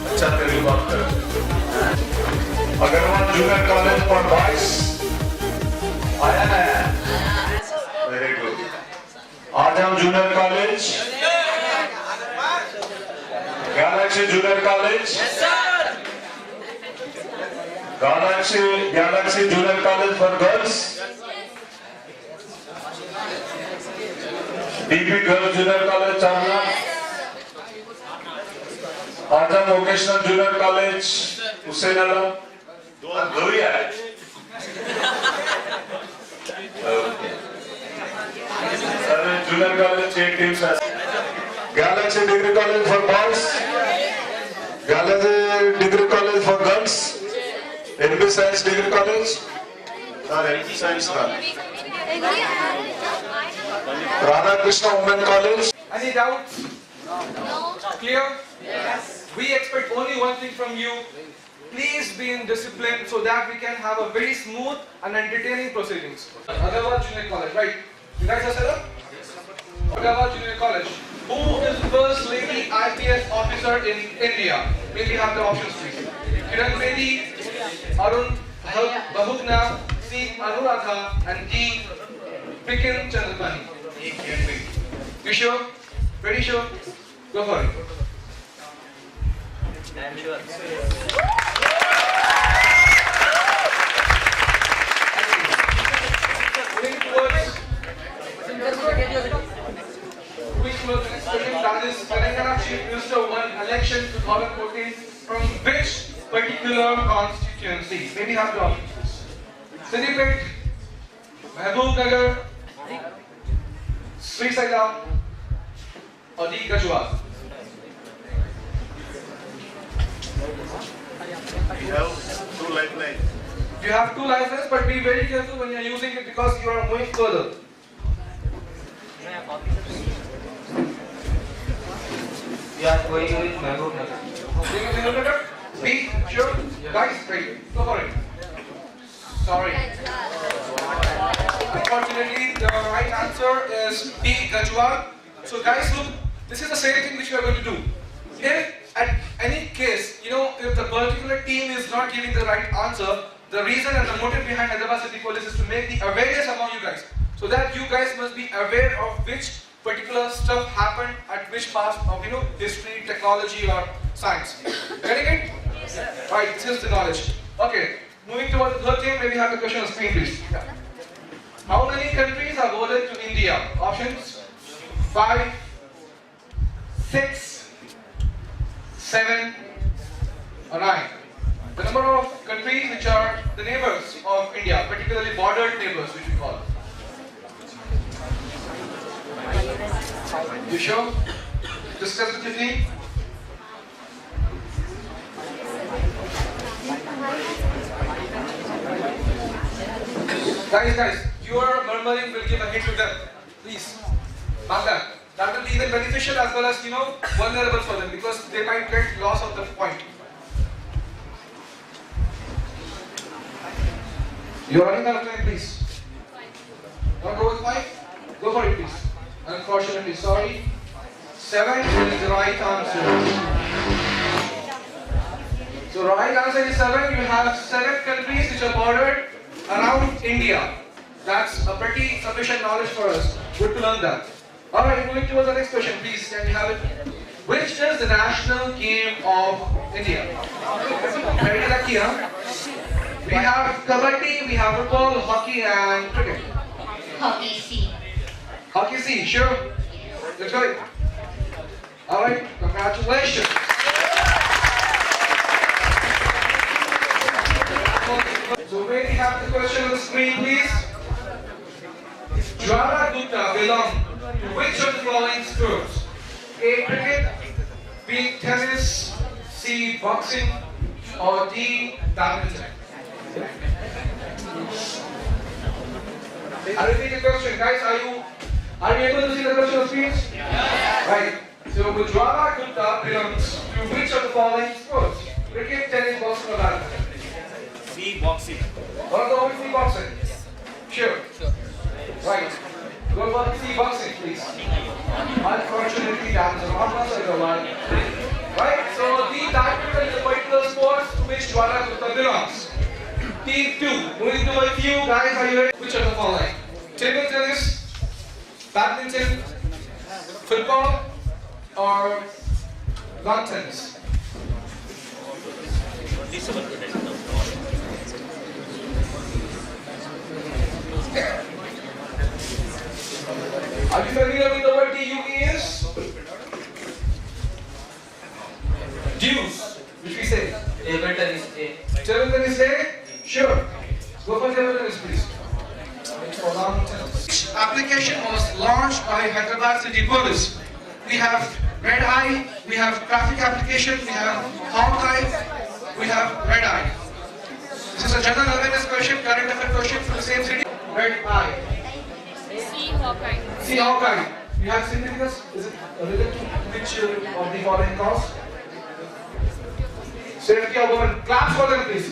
अच्छा तेलुगु बात कर। Agarwal junior college for boys आया है। Very good. Azam junior college, Galaxy junior college, Galaxy junior college for girls, DP girls junior college Chandana, Azam vocational junior college हुसैनला, दो ही है। जूनियर कॉलेज 8 टीम्स है। Galaxy degree college for boys, Galaxy degree college for girls, NB science degree college और NB science का Radha Krishna women college. Any doubts? Clear? Yes. We expect only one thing from you. Please be in discipline so that we can have a very smooth and entertaining proceedings. Agarwal Junior College, right? You guys are set up? Agarwal Junior College. Who is the first lady IPS officer in India? May we have the options, please? Kiran Bedi, Arun Bahugna, C. Anuradha, and D. Pikin Chandramani. You sure? Pretty sure? Go for it. I am sure. Moving towards the next question, that is Telangana Chief Minister won election 2014 from which particular constituency? Maybe have the options. Siddipet, Mahbubnagar, Srisailam, or D. Gajwal? We have 2 lifelines. You have 2 lifelines, but be very careful when you are using it because you are moving further. We are going with Mahbubnagar. B, sure? Guys, wait, go for it. Sorry. Unfortunately, the right answer is D. Gajwal. So guys, look, this is the same thing which we are going to do. If at any case, if the particular team is not giving the right answer, the reason and the motive behind Hyderabad City Police is to make the awareness among you guys, so that you guys must be aware of which particular stuff happened at which part of history, technology, or science. Getting it? Right. This is the knowledge. Okay. Moving towards the third team, maybe have the question on screen, please. Yeah. How many countries are bordered to India? Options: 5, 6, 7, or 9. The number of countries which are the neighbors of India, particularly bordered neighbors, which we call. You sure? Discuss with your team. Guys, you are murmuring, will give a hint to them. Please. Mark that. That will be even beneficial as well as, vulnerable for them because they might get loss of the point. You are running out of time, please. Want to go with 5? Go for it, please. Unfortunately, sorry. 7 is the right answer. So right answer is 7. You have 7 countries which are bordered around India. That's a pretty sufficient knowledge for us. Good to learn that. Alright, moving towards the next question, please. Can you have it? Which is the national game of India? Very lucky, huh? We have kabaddi, we have football, hockey, and cricket. Hockey C. Hockey C, sure? Let's go. Alright, congratulations. So may we have the question on the screen, please? Jwala Gupta belong to which of the following sports? A. Cricket, B. Tennis, C. Boxing, or D. Badminton? I repeat the question, guys. Are you able to see the question on screen? Yeah. Right. So Jwala Gupta belongs to which of the following sports? Cricket, tennis, boxing, or badminton? C. Boxing. One of the only boxing. Sure. Right. Go for C boxing, please. Unfortunately, that is not possible. Right? So the director is a particular sport to which Jwala Gupta belongs. Team 2. Moving towards you guys, are you ready? Which of the following? Table tennis, badminton, football, or lawn tennis? Are you familiar with the word DUEs? Dues, which we say. Table tennis A. Table tennis A? Sure. Go for table tennis, please. Which application was launched by Hyderabad City Police? We have Red Eye, we have traffic application, we have Hawkeye, we have Red Eye. This is a general awareness question, current affair question for the same city. Red Eye. See Hawkeye. See Hawkeye. You have significance? Is it related to which of the following cause? Safety of women. Clap for them, please.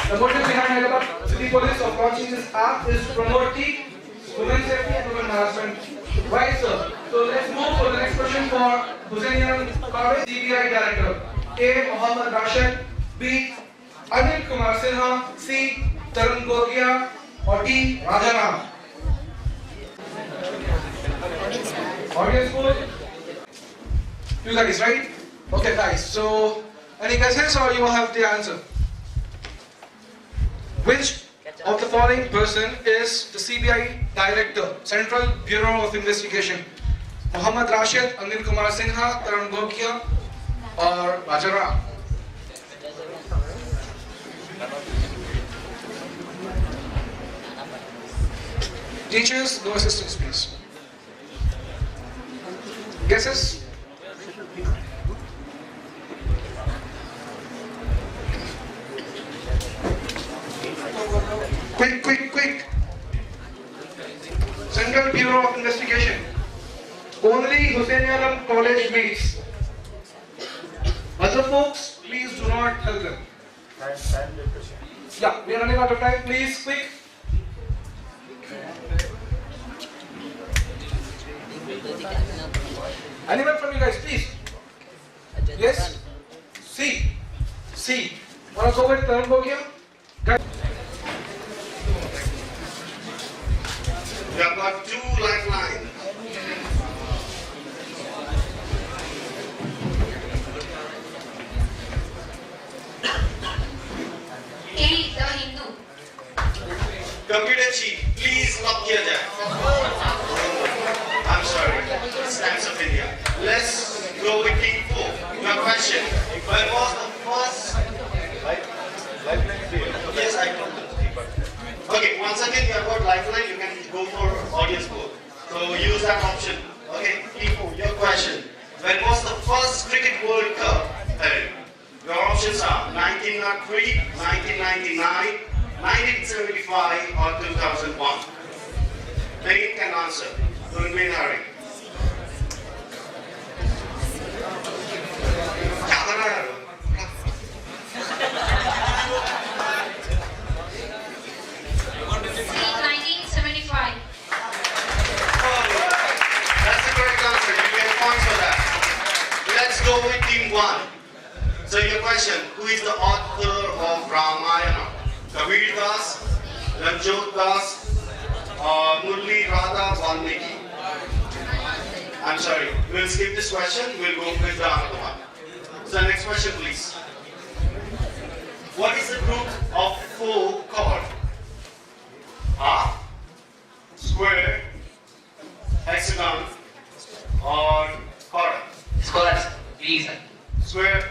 The motive behind Hyderabad City Police of launching this app is to promote the women's safety and women harassment. Right, sir. So let's move to the next question for Hussainian College CBI Director. A. Mohammad Rashid. B. Anil Kumar Sinha. C. Tarun Gogia. Or D. Rajaram. Audience pool. You guys, right? Okay, guys. So, any guesses or you will have the answer? Which of the following person is the CBI Director, Central Bureau of Investigation? Mohammad Rashid, Anil Kumar Sinha, Tarun Gogia, or Rajaram? Teachers, no assistance, please. Guesses? Quick, quick, quick. Central Bureau of Investigation. Only Hussainian College meets. Other folks, please do not help them. Yeah, we are running out of time. Please, quick. Anyone from you guys, please? Yes? C. C. Wanna go with Tarun Gogia? We have got 2 lifelines. A. The Hindu. Computer chief, please lock kiya jaye. I'm sorry. It's Times of India. Let's go with team 4. Your question. When was the first? Yes, I told them. Okay, once again, you have got lifeline. You can go for audience poll. So use that option. Okay, team 4. Your question. When was the first Cricket World Cup held? Your options are 1903, 1999, 1975, or 2001. They can answer. Don't be in a hurry. C. 1975. That's the correct answer. You get points for that. Let's go with team 1. So your question, who is the author of Ramayana? Kabir Das, Ranjot Das, or Murli Radha Valmiki? I'm sorry, we'll skip this question, we'll go with the other one. So next question please. What is the group of 4 called? Half, square, hexagon, or quarter? Squares. Please. Square.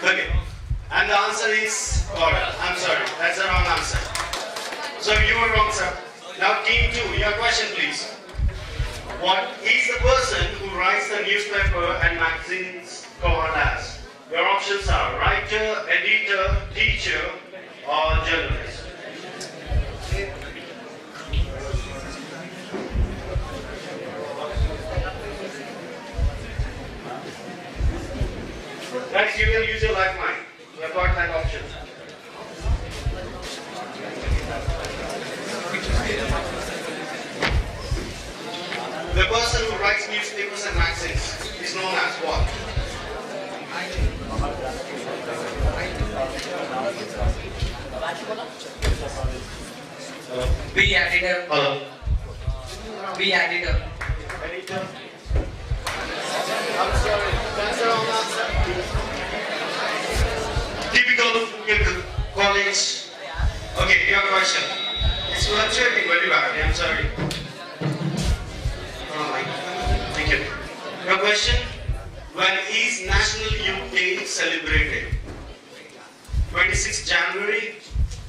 Okay. And the answer is quarter. I'm sorry, that's the wrong answer. So you were wrong, sir. Now team 2, your question please. What is the person who writes the newspaper and magazines covered as? Your options are writer, editor, teacher, or journalist. Guys, you can use your lifeline. You have got that option. newspapers and magazines is known as what? B editor. Hello. B editor. I'm sorry. That's the wrong answer. Typical college. Okay, your question. It's fluctuating very badly. I'm sorry. Oh my. Thank you. Your question. When is National Youth Day celebrated? 26th January,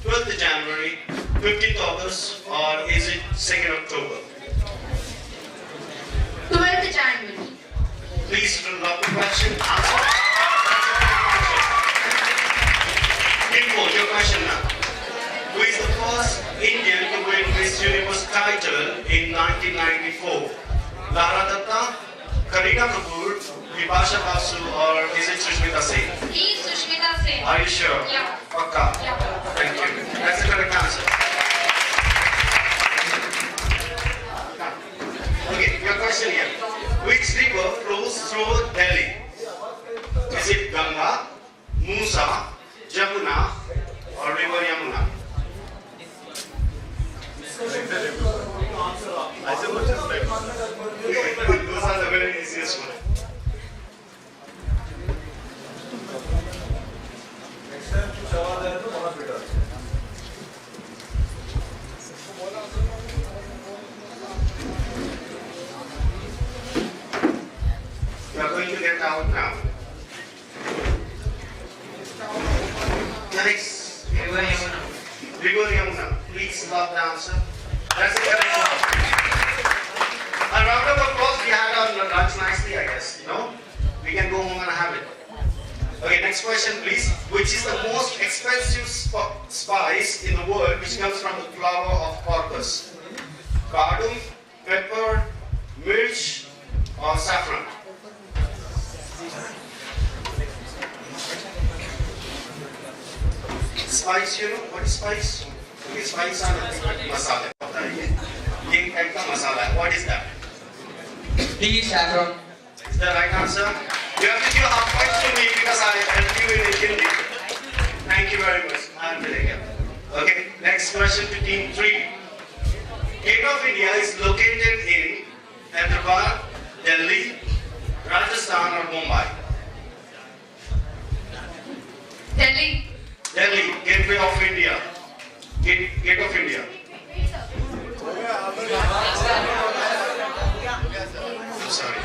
12th January, 15th August, or is it 2nd October? 12th January. Please do not the question. Answer. Info, your question now. Who is the first Indian to win Miss Universe title in 1994? Lara Datta, Kareena Kapoor, Bipasha Basu, or is it Sushmita Sen? Please, Sushmita Sen. Are you sure? Yeah. Pakka. Yeah. Thank you. That's the correct answer. Okay, your question here. Which river flows through Delhi? Is it Ganga, Musa, Jamuna, or River Yamuna? Those are the very easiest one. You are going to get out now. Nice. River Yamuna. River Yamuna. Please love the answer. That's the correct one. A round of applause. We had our lunch nicely, I guess. No? We can go home and have it. Okay, next question, please. Which is the most expensive spice in the world which comes from the flower of corpus? Cardamom, pepper, mirch, or saffron? Spice, you know what is spice? Okay, spice are nothing but masala. ये type का masala है. What is that? D saffron. Is the right answer? You have to give half points to me because I helped you in Hindi. Thank you very much. I'm doing it. Okay, next question to team 3. Gate of India is located in Hyderabad, Delhi, Rajasthan, or Mumbai? Delhi. Delhi, Gateway of India. Gate of India. I'm sorry.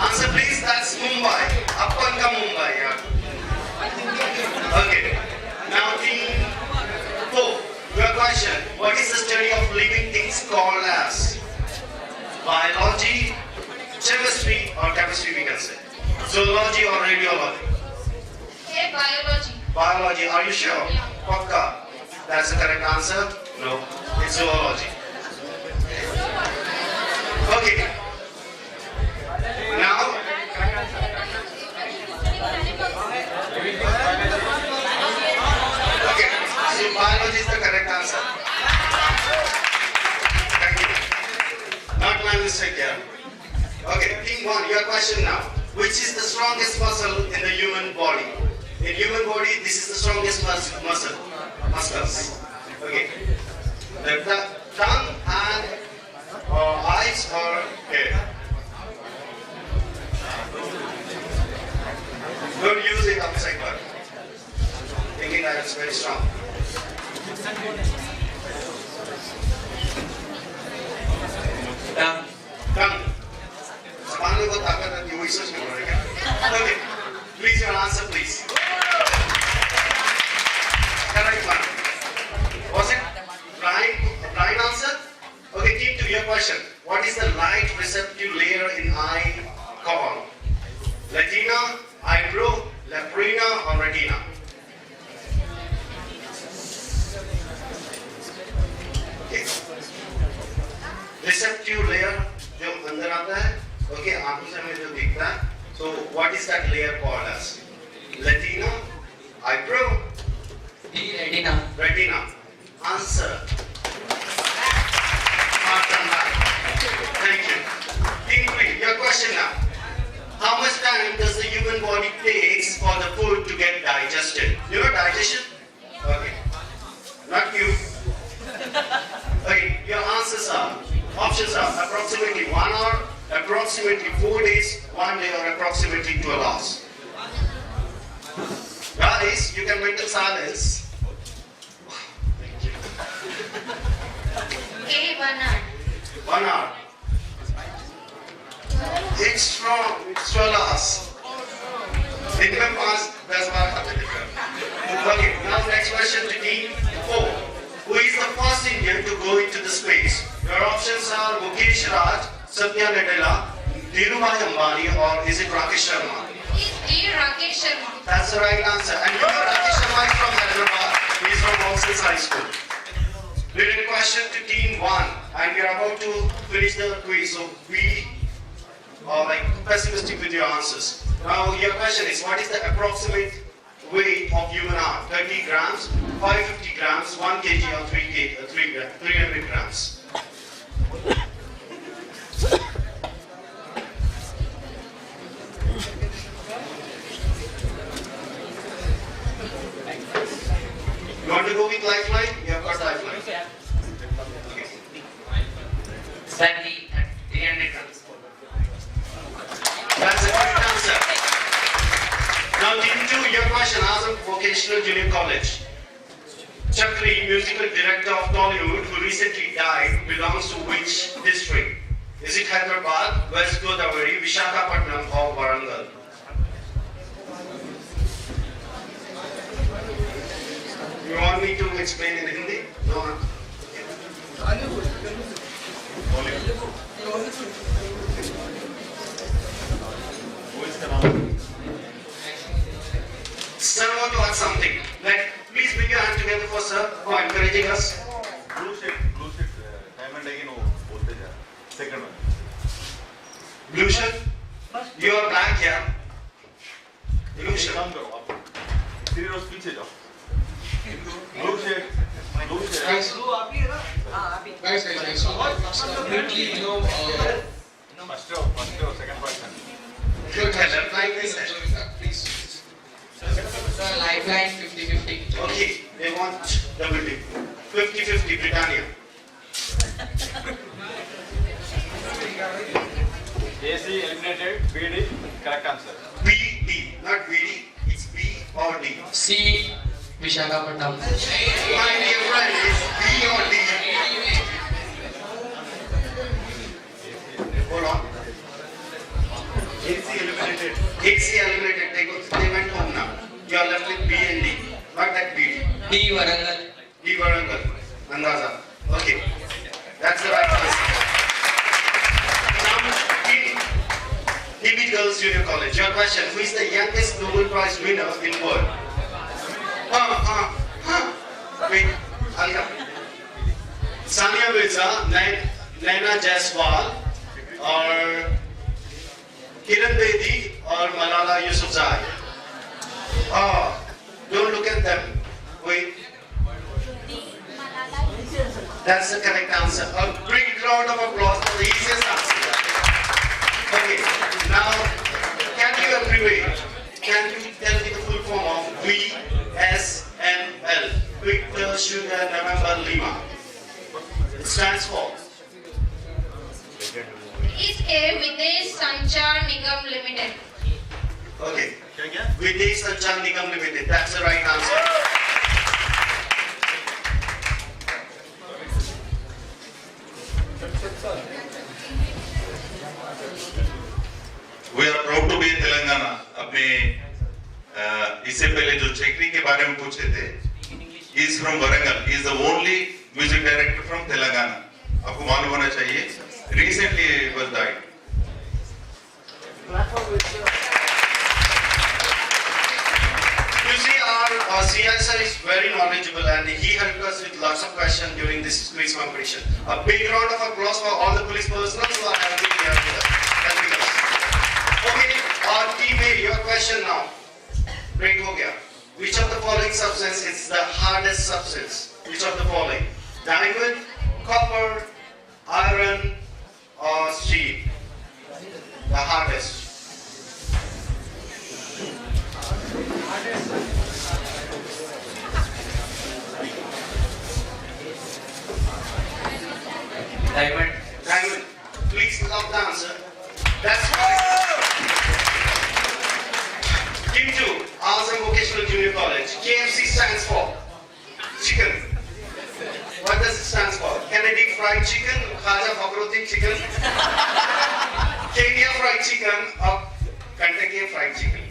Answer please, that's Mumbai. Appan ka Mumbai, yeah. Okay. Now team 4. Your question. What is the study of living things called as? Biology, chemistry, or chemistry we can say. Zoology or radiology? Okay, biology. Biology, are you sure? Yeah. Pakka. That's the correct answer? No. It's zoology. Okay. Now, okay. So biology is the correct answer. Thank you. Not my mistake here. Okay, team 1, your question now. Which is the strongest muscle in the human body? In human body, this is the strongest muscle. Muscles. Okay. The tongue, hand, or eyes, or hair. Don't use it upside down. Thinking that it's very strong. Tongue. Tongue. Spinal cord ताकत है, वही सोच में पड़ेगा. Okay. Please your answer, please. Correct one. Was it right answer? Okay, team 2, your question. What is the light receptive layer in eye called? Retina, eyebrow, lacrina, or retina? Okay. Receptive layer जो अंदर आता है, okay, आंखों से हमें जो दिखता है. So what is that layer called as? Retina, eyebrow, D retina. retina. Answer. Thank you. approximately 4 days, 1 day, or approximately 12 hours? Guys, you can maintain silence. Thank you. A. 1 hour. 1 hour. It's wrong. It's 12 hours. दिन में 5-10 बार खाते थे। Okay, now next question to team 4. Who is the first Indian to go into the space? Your options are Mukesh Raj, Satya Nadella, Dhirubhai Ambani, or is it Rakesh Sharma? Is D. Rakesh Sharma. That's the right answer. And you know Rakesh Sharma is from Hyderabad. He is from Moses High School. Written question to team 1, and we are about to finish the quiz, so be pessimistic with your answers. Now your question is, what is the approximate weight of human arm? 30 grams, 550 grams, 1 kg, or 300 grams? You want to go with lifeline? You have got lifeline. Okay. 300 grams. That's a correct answer. Now, team 2, your question, Azam Vocational Junior College. Chakri, musical director of Tollywood, who recently died, belongs to which district? Is it Hyderabad, West Godavari, Visakhapatnam, or Warangal? You want me to explain in Hindi? No. Sir, I want to ask something. Please put your hand together for sir for encouraging us. Blue sheet, diamond again, bolte ja. Second one. Blue shirt? You are black here. Blue एक shirt. काम करो आप 3 rows पीछे जाओ. Blue shirt. Guys, so absolutely, First row, second person. Good hello, like this. please. So lifeline 50-50. Okay, they want double dip. 50-50 Britannia. AC eliminated, BD, correct answer. BD, not BD. It's B or D. C. Visakhapatnam. My dear friend, it's B or D. Hold on. AC eliminated. They went home now. You are left with B and D. Not that BD. D. Warangal. D Warangal. Andaza. Okay. That's the right answer. Now, DB Girls Junior College. Your question. Who is the youngest Nobel Prize winner in world? Wait. I'll come. Sania Mirza, Naina Jaiswal, or Kiran Bedi, or Malala Yousafzai? Don't look at them. Wait. That's the correct answer. A big round of applause for the easiest answer. Okay. Now, can you abbreviate? Can you tell me the full form of VSNL? Victor Sugar November Lima. It stands for. Is A. Videsh Sanchar Nigam Limited. Okay. क्या? Videsh Sanchar Nigam Limited. That's the right answer. We are proud to be in Telangana. अपने इससे पहले जो chicory के बारे में पूछे थे, he is from Warangal. He is the only music director from Telangana. आपको मालूम होना चाहिए. Recently he was died. You see, our CSR is very knowledgeable and he helped us with lots of questions during this quiz competition. A big round of applause for all the police personnel who are helping here with us. Helping us. Okay, our team A, your question now. Break ho gaya. Which of the following substance is the hardest substance? Which of the following? Diamond, copper, iron, or steel? The hardest. Diamond. Diamond. Please love the answer. fried chicken, Khaja Fakhruddin chicken, Kenya fried chicken, or Kentucky fried chicken.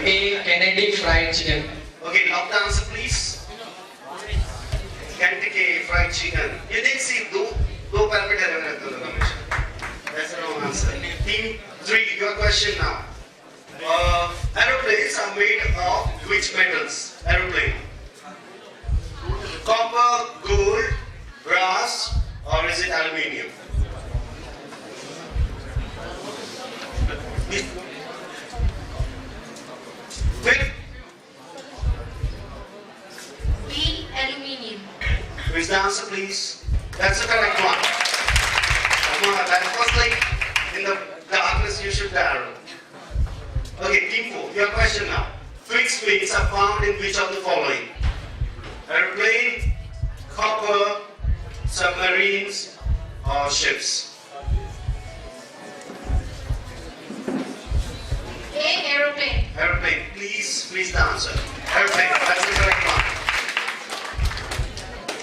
A. Kennedy fried chicken. Okay, lock the answer please. Kentucky fried chicken. You didn't see do parameter hमेशा. That's the wrong answer. Team 3, your question now. Aeroplanes are made of which metals? Aeroplane. Copper, gold, brass, or is it aluminium? Quick. B. Aluminium. Which the answer, please? That's the correct one. Come on, that was like in the darkness you should arrow. Okay, team 4, your question now. Fixed wings are found in which of the following? Airplane, copper, submarines, or ships? A. Aeroplane. Airplane, please the answer. Airplane, that's the correct one.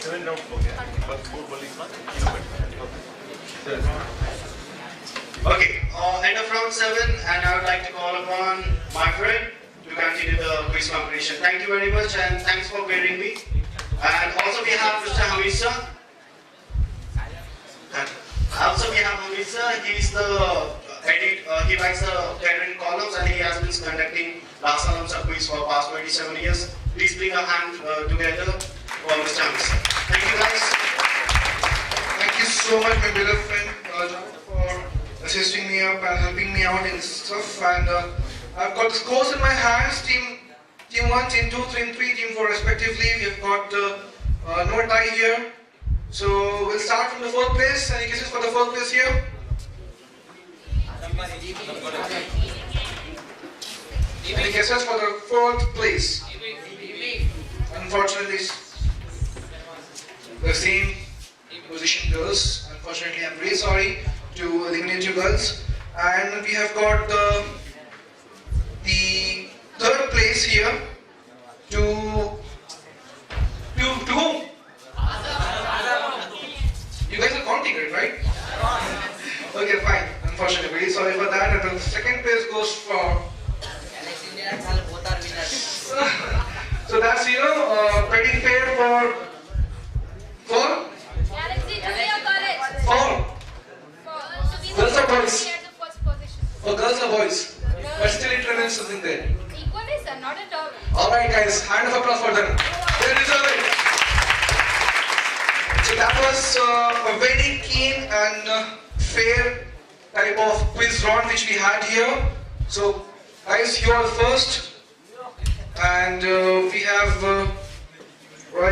7 rounds हो गया बस 4 bowling का Okay, end of round 7, and I would like to call upon my friend to continue the quiz competition. Thank you very much, and thanks for bearing me. And also we have Mr. Hamid sir. He is the he writes the catering columns, and he has been conducting last Alamsa quiz for past 27 years. Please bring a hand together for Mr. Hamid sir. Thank you guys. Thank you so much, my beloved friend, for assisting me up and helping me out in this stuff. And I've got the scores in my hands. Team 1, Team 2, Team 3, Team 4 respectively. We've got no tie here. So we'll start from the 4th place. Any guesses for the 4th place here? Any guesses for the 4th place? Unfortunately, the same position girls. Unfortunately, I'm really sorry to eliminate you girls. And we have got the 3rd place here to whom? You guys are counting it, right? Okay, fine. Unfortunately, really sorry for that. And the 2nd place goes for. So that's pretty fair for Galaxy Junior College. Girls or boys? At the first position. For girls or boys? But still it remains something there. Equally, sir, not at all. Alright guys, hand of applause for them. They deserve it. So that was a very keen and fair type of quiz round which we had here. So guys, you are first. And we have,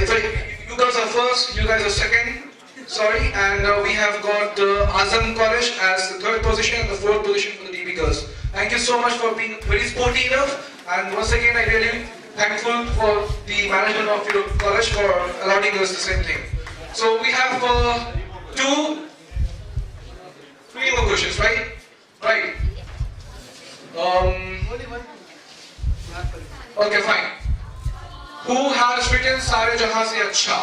sorry, you guys are first, you guys are second. Sorry, and we have got Azam College as the 3rd position and the 4th position for the DB girls. Thank you so much for being very sporty enough, and once again I really thankful for the management of your college for allowing us the same thing. So we have 3 more questions, right? Right. Okay, fine. Who has written Sare Jahan Se Acha?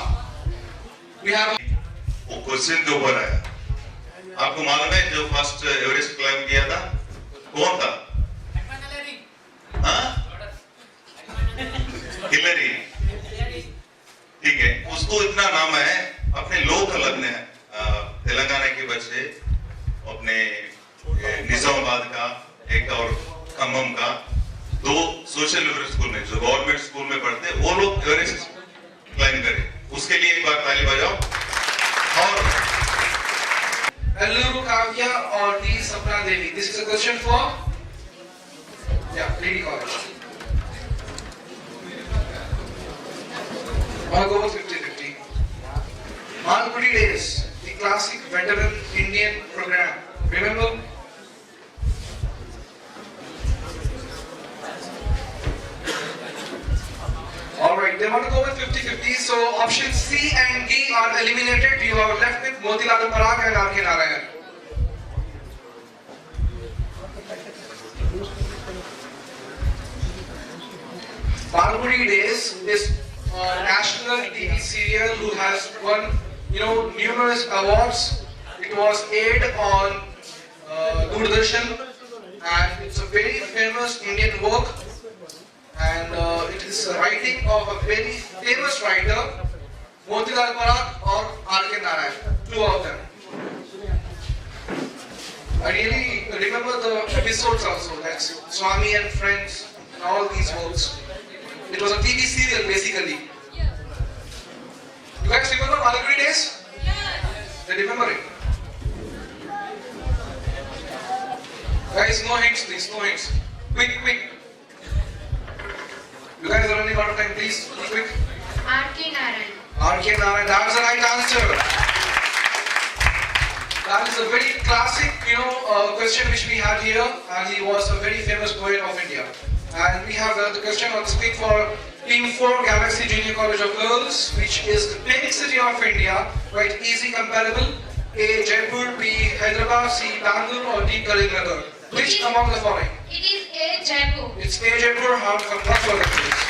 We have. वो question के ऊपर आया आपको मालूम है जो first Everest climb किया था कौन था हाँ हिलरी ठीक है उसको इतना नाम है अपने लोक क्लब ने तेलंगाना के बच्चे अपने निजामाबाद का एक और खम्मम का 2 सोशल वेलफेयर स्कूल में जो गवर्नमेंट स्कूल में पढ़ते वो लोग एवरेस्ट क्लाइम करें उसके लिए एक बार ताली बजाओ और Alluru Kavya or D. Sapna Devi? This is a question for Lady College. I'll go with 50-50. Malgudi Days, the classic veteran Indian program. Remember? Alright, they want to go with 50-50, so options C and D are eliminated. You are left with Motilal Parag and R.K. Narayan. Malgudi Days is a national TV serial who has won, numerous awards. It was aired on Doordarshan, and it's a very famous Indian work. And it is a writing of a very famous writer, Motilal Parakh or R.K. Narayan, two of them. I really remember the episodes also, that's Swami and Friends and all these works. It was a TV serial basically. You guys remember Malgudi Days? They remember it. Guys, no hints please, no hints. Quick. You guys are running out of time, please, quick. R.K. Narayan. R.K. Narayan, that's the right answer. That is a very classic, question which we had here, and he was a very famous poet of India. And we have the question on the screen for Team 4 Galaxy Junior College of Girls, which is the pink city of India, right? Easy comparable. A. Jaipur, B. Hyderabad, C. Bangalore, or D. Karimnagar. Which among the following? It is A. Jaipur. It's A. Jaipur, how to come back for the please.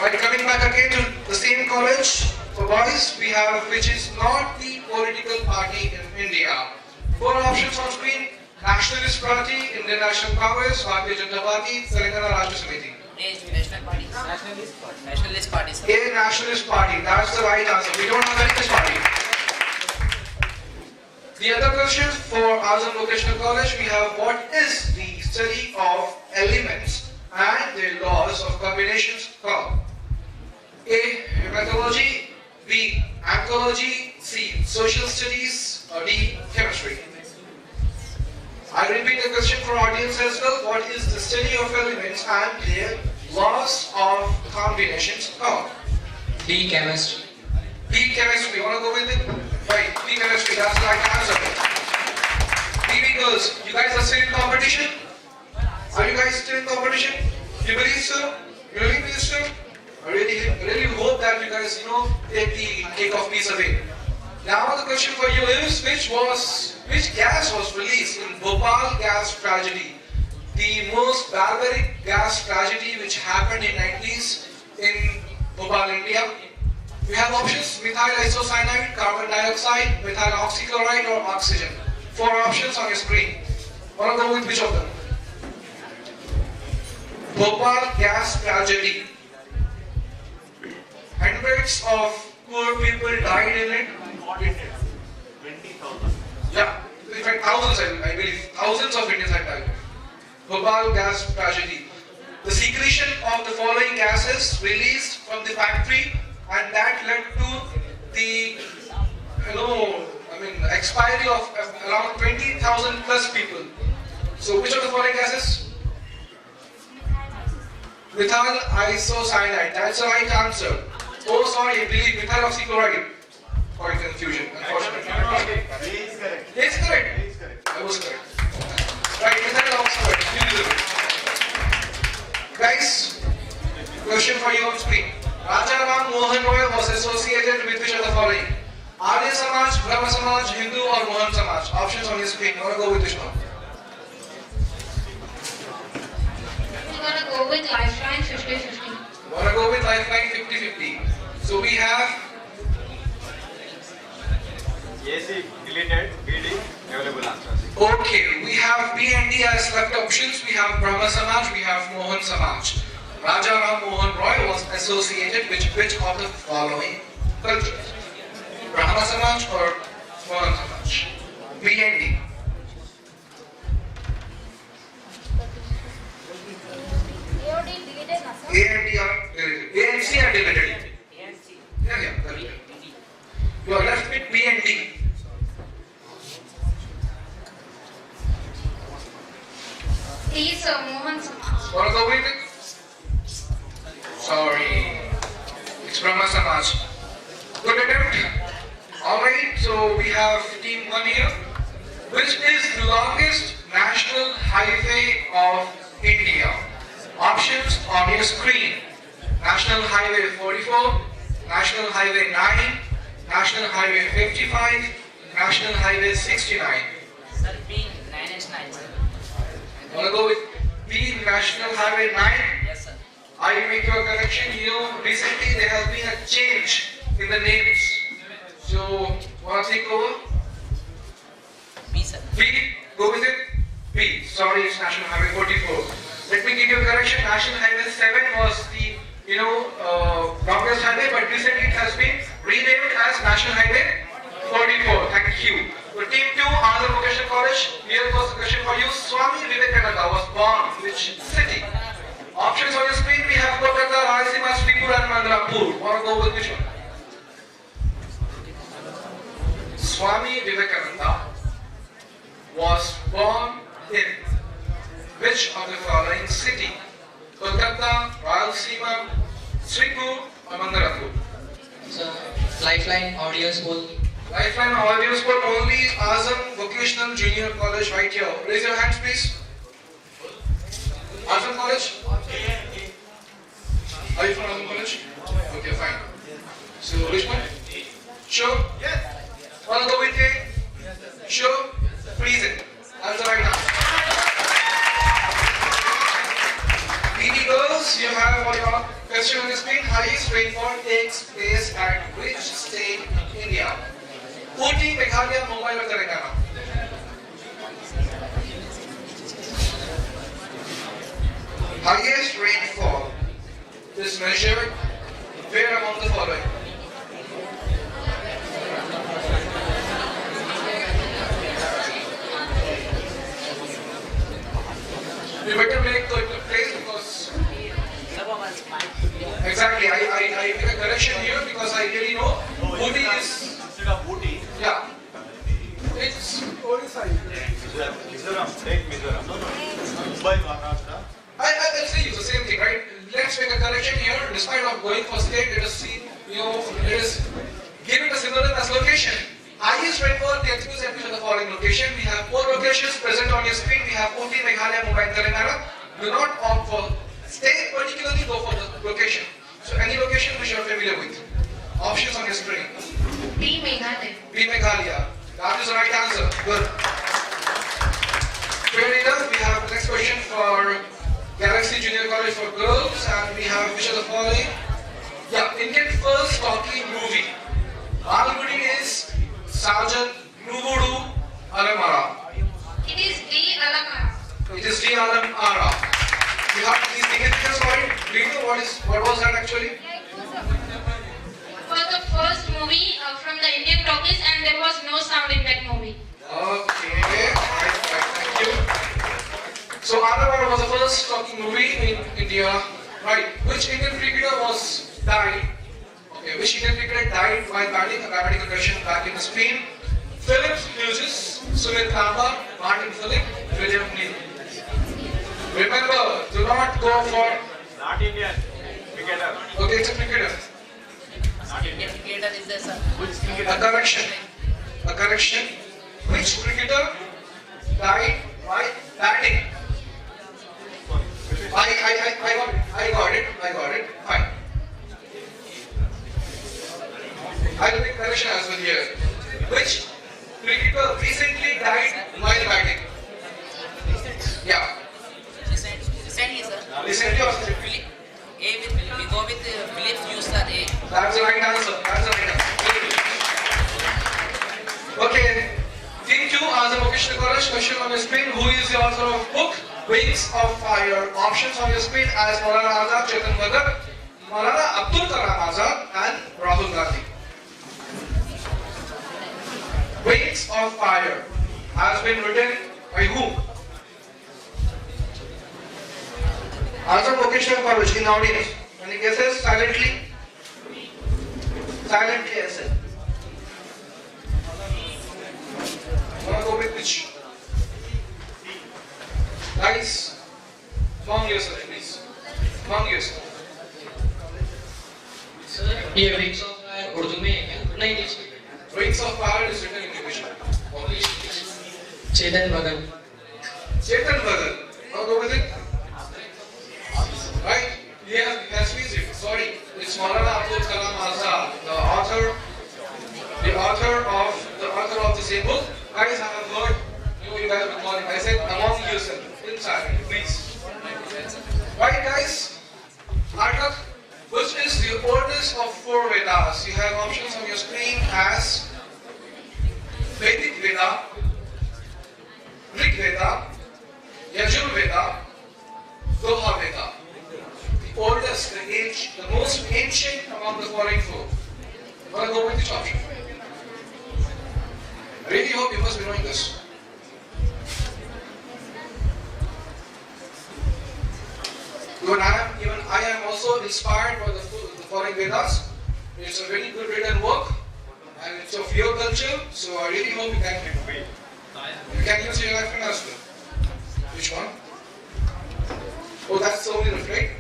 Right, coming back again to the same college. For boys, we have which is not the political party in India. 4 options on screen: Nationalist Party, Indian National Congress, Bharatiya Janata Party, Telangana Rashtra Samiti. Nationalist Party, sir. A. Nationalist Party. That's the right answer. We don't have any party. The other question for Azam Vocational College, we have what is the study of elements and their laws of combinations called? A. Methodology, B. Anthropology, C. Social studies, or D. Chemistry. I repeat the question for audience as well. What is the study of elements and their laws of combinations called? D. Chemistry. D. Chemistry. Wanna go with it? Right. D. Chemistry. That's the right answer. TV girls, you guys are still in competition? Are you guys still in competition? You believe so? You really believe so? I really hope that you guys, take the cake of peace away. Now the question for you is, which gas was released in Bhopal gas tragedy? The most barbaric gas tragedy which happened in 90s in Bhopal, India. We have options: methyl isocyanide, carbon dioxide, methyl oxychloride, or oxygen. 4 options on your screen. Wanna go with which of them? Bhopal gas tragedy. Hundreds of poor people died in it. 20,000. Yeah, in fact thousands, I believe. Thousands of Indians have died. Bhopal gas tragedy. The secretion of the following gases released from the factory, and that led to the, expiry of around 20,000 plus people. So which of the following gases? Methyl isocyanide. That's the right answer. Oh, sorry, I believe methyl oxychloride. For confusion, unfortunately. A is correct. It's correct. A is correct. I was correct. Right, methyl oxychloride. Guys, question for you on screen. Raja Ram Mohan Roy was associated with which of the following? Arya Samaj, Brahma Samaj, Hindu, or Mohan Samaj? Options on your screen. You want to go with which one? We're gonna go with Lifeline 50-50. Want to go with Lifeline 50-50. So we have AC deleted, BD available answers. Okay, we have B and D as left options. We have Brahma Samaj, we have Mohan Samaj. Raja Ram Mohan Roy was associated with which of the following cultures? Brahma Samaj or Mohan Samaj? B and D. A and D are deleted. A and C are deleted. Yeah, deleted. You are left with B and D. Please, Mohan Samaj. Want to go with it? Sorry. It's Brahma Samaj. Good attempt. Alright, so we have team 1 here. Which is the longest national highway of India? Options on your screen. National Highway 44, National Highway 9, National Highway 55, National Highway 69. Sir, B, 9 and 9, sir. Want to go with B, National Highway 9? Yes, sir. I make your correction. Recently there has been a change in the names. So, wanna take over? B, sir. B, go with it. B. Sorry, it's National Highway 44. Let me give you a correction. National Highway 7 was the, longest highway, but recently it has been renamed as National Highway 44. Thank you. So team 2, Andhra Vocational College. Here goes the question for you. Swami Vivekananda was born in which city? Options on your screen. We have Kolkata, Rayalaseema, Sripur and Mandrapur. Wanna go with which one? Swami Vivekananda was born in which of the following city? Kolkata, Rayalaseema, Sripur or Mandrapur? So, Lifeline Audio School. Lifeline Audio School only. Azam Vocational Junior College right here. Raise your hands please. Azam College? Are you from Azam College? Okay, fine. So which one? Sure? Yes. Wanna go with A? Sure? Freeze it. That's the right answer. BD girls, you have for your question on the screen. Highest rainfall takes place at which state in India? Ooty, Meghalaya, Mumbai or Telangana? Highest rainfall is measured where among the following? You better make the place because exactly I make a correction here because I really know Ooty is Instead of Ooty, yeah. It's Odisha. Mizoram, take Mizoram. No. Mumbai, Maharashtra. I'll say you the same thing, right? Let's make a correction here. Despite of going for state, let us see, let us give it a synonym as location. Highest rainfall continues at which of the following location? We have 4 locations present on your screen. We have Ooty, Meghalaya, Mumbai and Telangana. Do not opt for state, particularly go for the location. So any location which you are familiar with. Options on your screen. B. Meghalaya. B. Meghalaya. That is the right answer. Good. Fair enough. We have the next question for Galaxy Junior College for girls, and we have which of the following? Yeah, Indian first talkie movie. Balgudi is Sergeant Nugudu Alamara. It is D. Alamara. It is D. Alamara. You have the significance for it. Do you know what was that actually? It was the first movie from the Indian talkies, and there was no sound in that movie. Okay, right, thank you. So Alamara was the first talking movie in India. Right. Which Indian cricketer died? Okay, which Indian cricketer died while batting a grammatical question back in the Spain? Philip Hughes, Sumit Kamba, Martin Phillip, William Neal. Remember, do not go for. Not Indian. Cricketer. Okay, it's a cricketer. Indian cricketer is there, sir. Which cricketer? A correction. A correction. Which cricketer died while batting? I got it. Fine. I will make correction as well here. Which cricketer recently died while batting? Yeah. Recently, sir. Recently or We go with Phillips Hughes, sir. A. That's the right answer. Okay. Team 2, Azam Vocational College. Question on your screen. Who is the author of book Wings of Fire? Options on your screen as Maulana Azad, Chetan Bhagat, Maulana Abdul Kalam Azad and Rahul Gandhi. Wings of Fire has been written by whom? Azam Vocational College in the audience. Any guesses? Silently? Silently, yes. Wanna go with which? Guys, among yourself, please. Among yourself. ये Wings of Fire Urdu में है क्या? नहीं नहीं. Wings of Fire is written in English. Only Chetan Bhagat. Chetan Bhagat. Wanna go with it? Right? Yes, please. Sorry. It's Maulana Abdul Kalam Azad, the author of the same book. Guys, I have heard you guys have been calling. I said among yourself. Inside, please. Right, guys? Artak, which is the oldest of 4 Vedas? You have options on your screen as Vedic Veda, Rig Veda, Yajur Veda, Doha Veda. The oldest, the most ancient among the following 4. Wanna go with which option? I really hope you must be knowing this. Even I am also inspired by the following Vedas. It's a very good written work and it's of your culture, so I really hope you can use your life as well. Which one? Oh, that's only left, right?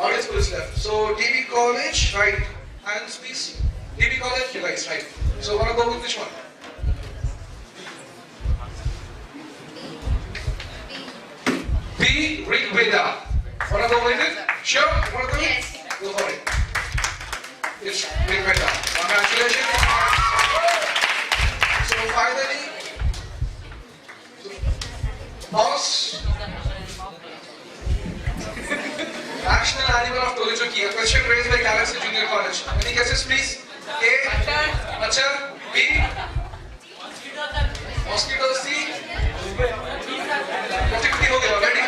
Audience school is left. So DB College, right? Hands please. DB College, you guys, right? So wanna go with which one? B. Rig Veda. Wanna go with it? Sure? Wanna go with it? Yes. Go for it. It's Rig Veda. Congratulations. So finally, boss. National Animal of Tolichoki. A question raised by Galaxy Junior College. Any guesses, please? A. Machar. B. Mosquito. C. 50 हो गया already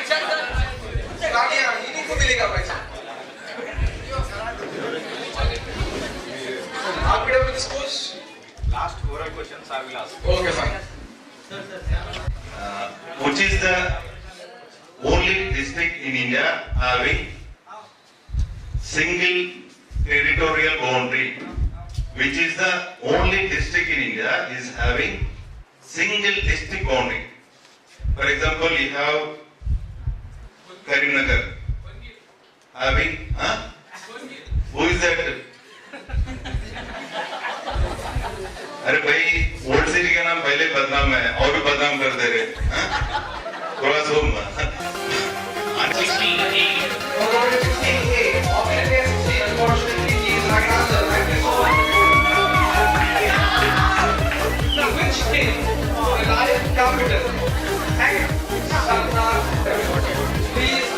गाड़ियां इन्हीं को मिलेगा पैसा आप भी with this course Last oral questions I will ask. okay fine Which is the only district in India having single territorial boundary? Which is the only district in India is having single district boundary? For example, you have Karimnagar having, who is that? अरे भाई old city का नाम पहले बदनाम है और भी बदनाम कर दे रहे थोड़ा सो which state the lion capital and Salman please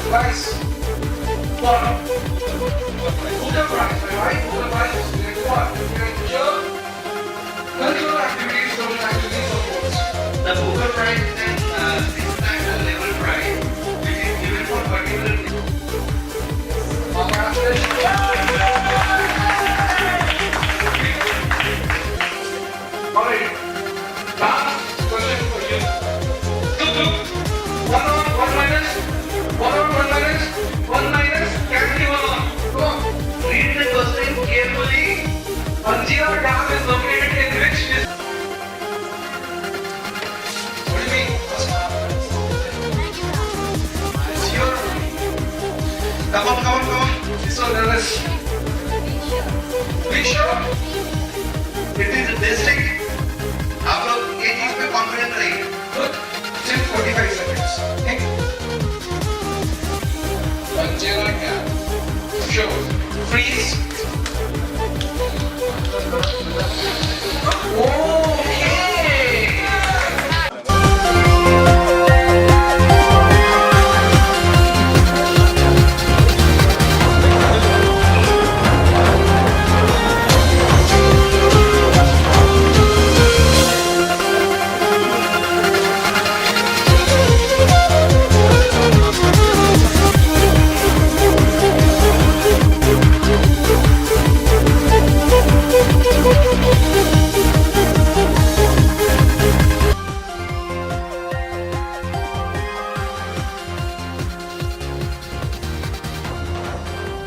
Guys, bottom. Uttar Pradesh, right? Uttar Pradesh is what? Cultural activities, social activities, of course. The Booker Prize is an international level prize, which is given for particular. Congratulations. Alright. Last question for you. One minus, can you go on? Read the question carefully. Panjira Dam is located in which district? What do you mean? It's your... Come on. So there is... Be sure. It is a district. आप लोग ये चीज पे confident रहिए. Good. Still 45 seconds. Okay. Panjira Dam. Sure. Freeze.